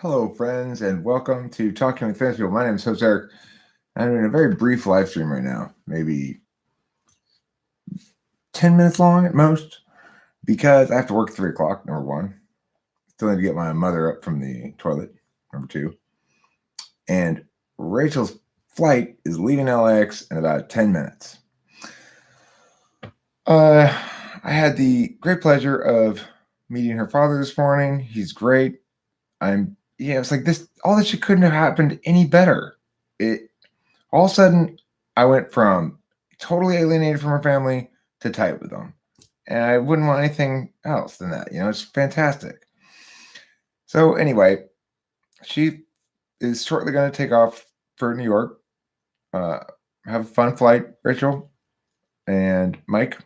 Hello, friends, and welcome to Talking with Famous People. My name is host Eric. I'm doing a very brief live stream right now, maybe 10 minutes long at most, because I have to work at 3 o'clock, number one. Still need to get my mother up from the toilet, number two. And Rachel's flight is leaving LAX in about 10 minutes. I had the great pleasure of meeting her father this morning. He's great. It's like this, all this shit couldn't have happened any better. All of a sudden, I went from totally alienated from her family to tight with them. And I wouldn't want anything else than that. It's fantastic. So anyway, she is shortly going to take off for New York. Have a fun flight, Rachel and Mike.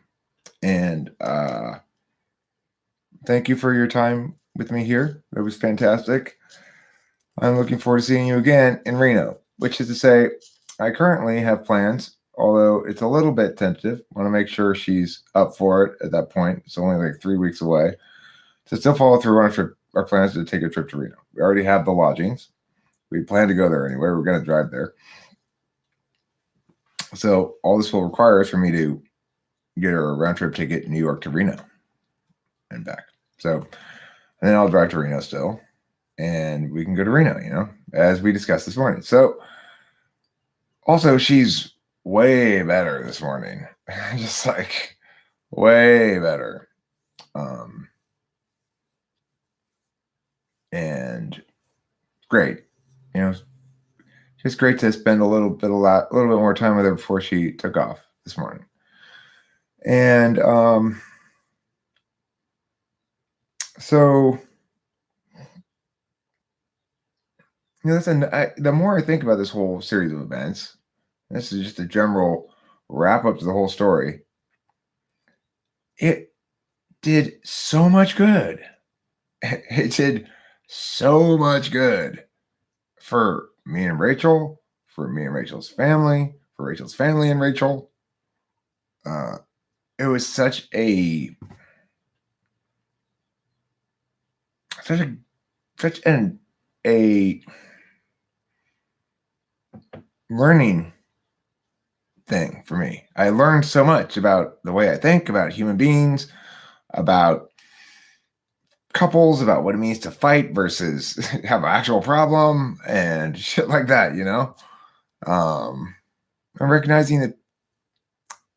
And thank you for your time with me here. It was fantastic. I'm looking forward to seeing you again in Reno, which is to say, I currently have plans, although it's a little bit tentative. I want to make sure she's up for it at that point. It's only like 3 weeks away. To still follow through on our plans to take a trip to Reno. We already have the lodgings. We plan to go there anyway. We're going to drive there. So all this will require is for me to get her a round trip ticket New York to Reno and back. So, and then I'll drive to Reno still, and we can go to Reno, as we discussed this morning. So, also, she's way better this morning. Just like way better. And great. Just great to spend a little bit more time with her before she took off this morning. And so listen, the more I think about this whole series of events, this is just a general wrap up to the whole story. It did so much good. It did so much good for me and Rachel, for me and Rachel's family, for Rachel's family and Rachel. It was such an learning thing for me. I learned so much about the way I think about human beings, about couples, about what it means to fight versus have an actual problem and shit like that, I'm recognizing that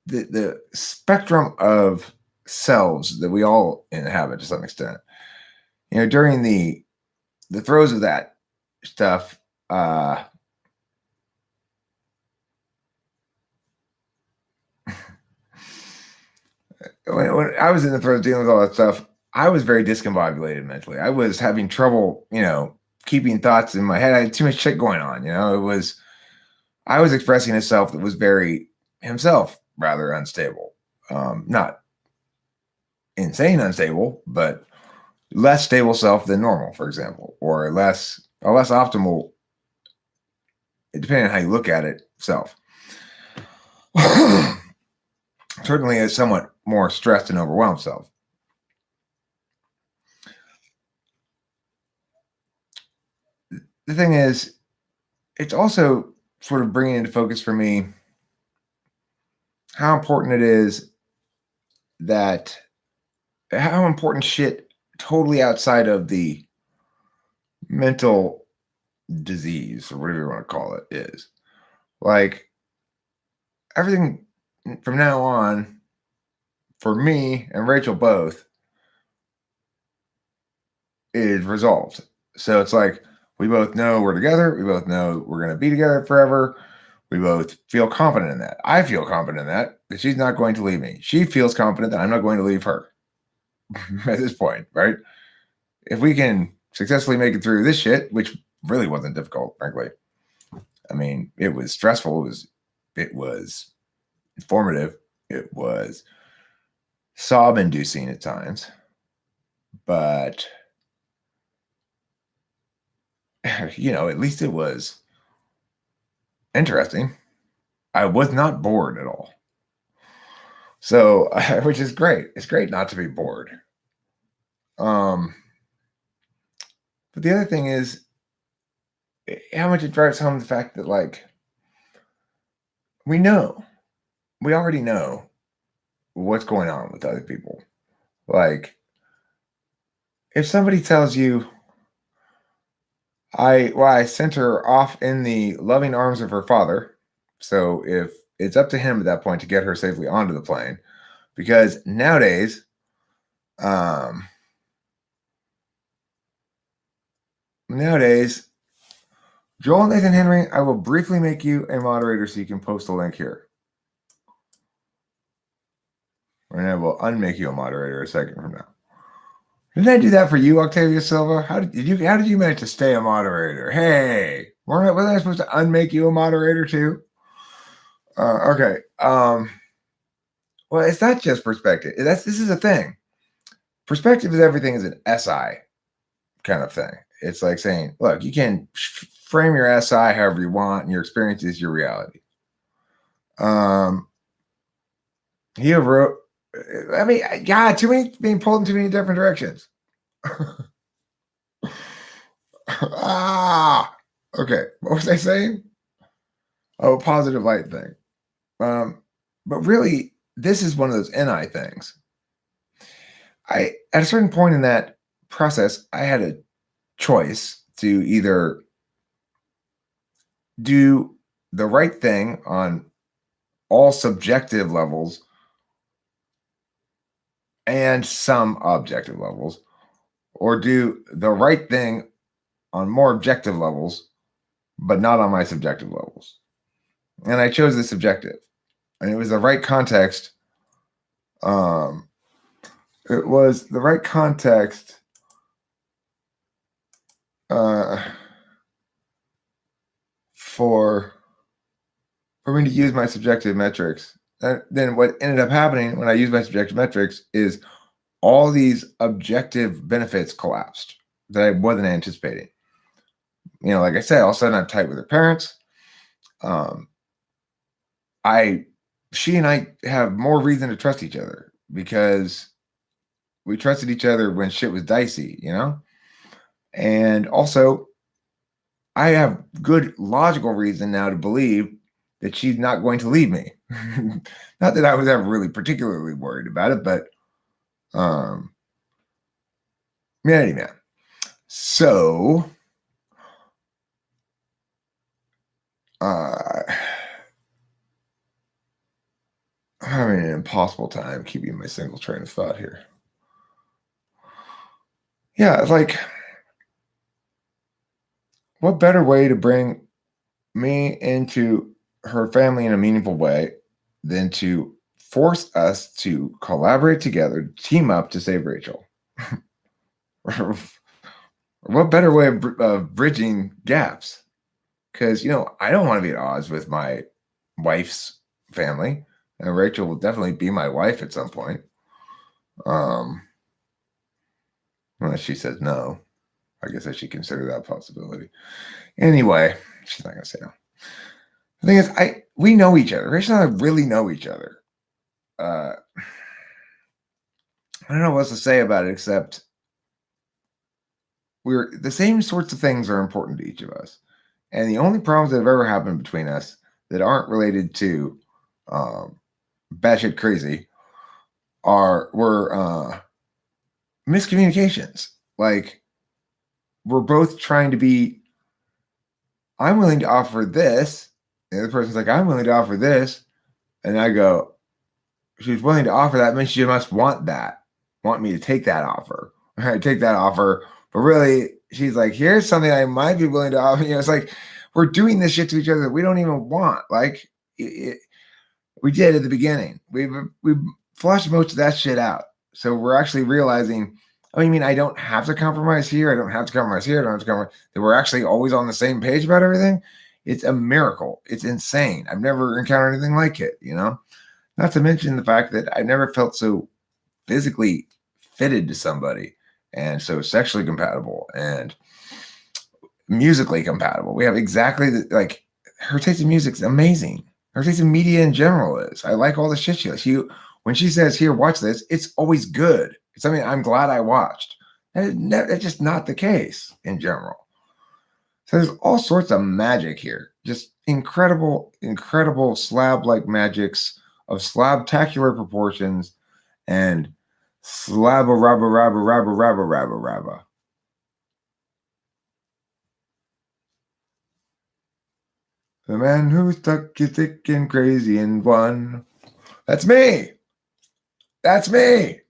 the spectrum of selves that we all inhabit to some extent, during the throes of that stuff, when I was in the throes dealing with all that stuff, I was very discombobulated mentally. I was having trouble, keeping thoughts in my head. I had too much shit going on. I was expressing a self that was very himself, rather unstable. Not insane unstable, but less stable self than normal, for example, or a less optimal, depending on how you look at it, self. Certainly a somewhat more stressed and overwhelmed self. The thing is, it's also sort of bringing into focus for me how important shit totally outside of the mental disease or whatever you want to call it is. Like, everything from now on, for me and Rachel both, is resolved. So it's like, we both know we're together. We both know we're going to be together forever. We both feel confident in that. I feel confident in that she's not going to leave me. She feels confident that I'm not going to leave her at this point, right? If we can successfully make it through this shit, which really wasn't difficult, frankly. I mean, it was stressful. It was informative. It was sob-inducing at times. But at least it was interesting. I was not bored at all. So, which is great. It's great not to be bored. But the other thing is, how much it drives home the fact that, like, we know, we already know what's going on with other people. Like, if somebody tells you, I sent her off in the loving arms of her father. So if it's up to him at that point to get her safely onto the plane, because um, nowadays, Joel and Nathan Henry, I will briefly make you a moderator so you can post a link here. And I will unmake you a moderator a second from now. Didn't I do that for you, Octavia Silva? How did you manage to stay a moderator? Hey, wasn't I supposed to unmake you a moderator too? Okay. Well, it's not just perspective. This is a thing. Perspective is everything is an SI kind of thing. It's like saying, look, you can frame your SI however you want, and your experience is your reality. He wrote, I mean, God, too many being pulled in too many different directions. Okay. What was I saying? Oh, positive light thing. But really, this is one of those NI things. At a certain point in that process, I had a choice to either do the right thing on all subjective levels and some objective levels, or do the right thing on more objective levels, but not on my subjective levels. And I chose the subjective, and it was the right context. It was the right context for me to use my subjective metrics. And then what ended up happening when I used my subjective metrics is all these objective benefits collapsed that I wasn't anticipating. You know, like I said, all of a sudden I'm tight with her parents. She and I have more reason to trust each other because we trusted each other when shit was dicey, you know? And also, I have good logical reason now to believe that she's not going to leave me. Not that I was ever really particularly worried about it, but man. So I'm having an impossible time keeping my single train of thought here. Yeah, like, what better way to bring me into her family in a meaningful way than to force us to collaborate together, team up to save Rachel? What better way of bridging gaps? Because, you know, I don't want to be at odds with my wife's family. And Rachel will definitely be my wife at some point. Unless she says no. I guess I should consider that possibility. Anyway, she's not going to say no. The thing is, we know each other. Rachel and I really know each other. I don't know what else to say about it except the same sorts of things are important to each of us. And the only problems that have ever happened between us that aren't related to batshit crazy were miscommunications. Like, we're both trying to be, I'm willing to offer this. The other person's like, I'm willing to offer this. And I go, she's willing to offer that, means she must want me to take that offer. I take that offer. But really, she's like, here's something I might be willing to offer. You know, it's like, we're doing this shit to each other that we don't even want. Like, we did at the beginning. We flushed most of that shit out. So we're actually realizing, oh, you mean I don't have to compromise here? I don't have to compromise here. I don't have to compromise. That we're actually always on the same page about everything. It's a miracle. It's insane. I've never encountered anything like it, you know? Not to mention the fact that I never felt so physically fitted to somebody and so sexually compatible and musically compatible. We have exactly like her taste in music is amazing. Her taste in media in general is. I like all the shit she likes. When she says, here, watch this, it's always good. It's something I'm glad I watched. And that's just not the case in general. So there's all sorts of magic here. Just incredible, incredible slab-like magics of slabtacular proportions and slabba rabba rabba rabba rabba rabba rabba. The man who stuck you thick and crazy and won. That's me. That's me.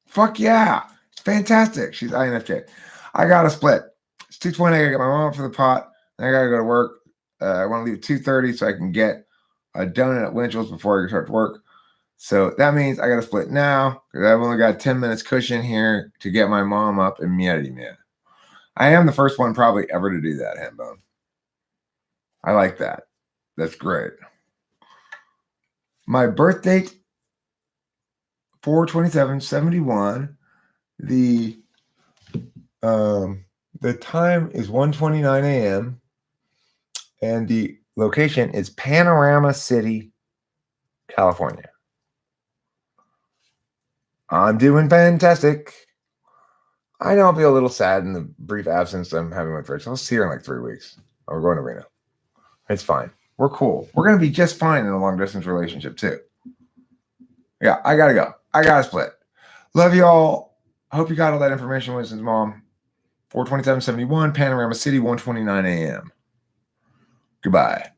Fuck yeah. It's fantastic. She's INFJ. I got to split. It's 2:20. I got to get my mom up for the pot. Then I got to go to work. I want to leave at 2:30 so I can get a donut at Winchell's before I start to work. So that means I got to split now because I've only got 10 minutes cushion here to get my mom up immediately. I am the first one probably ever to do that, Hambone. I like that. That's great. My birth date, 4/27/71. The time is 1:29 a.m. and the location is Panorama City, California. I'm doing fantastic. I know I'll be a little sad in the brief absence I'm having with Rich. I'll see her in like 3 weeks. We're going to Reno. It's fine. We're cool. We're going to be just fine in a long distance relationship too. Yeah, I got to go. I got to split. Love you all. I hope you got all that information, Winston's mom. 4/27/71, Panorama City, 1:29 a.m. Goodbye.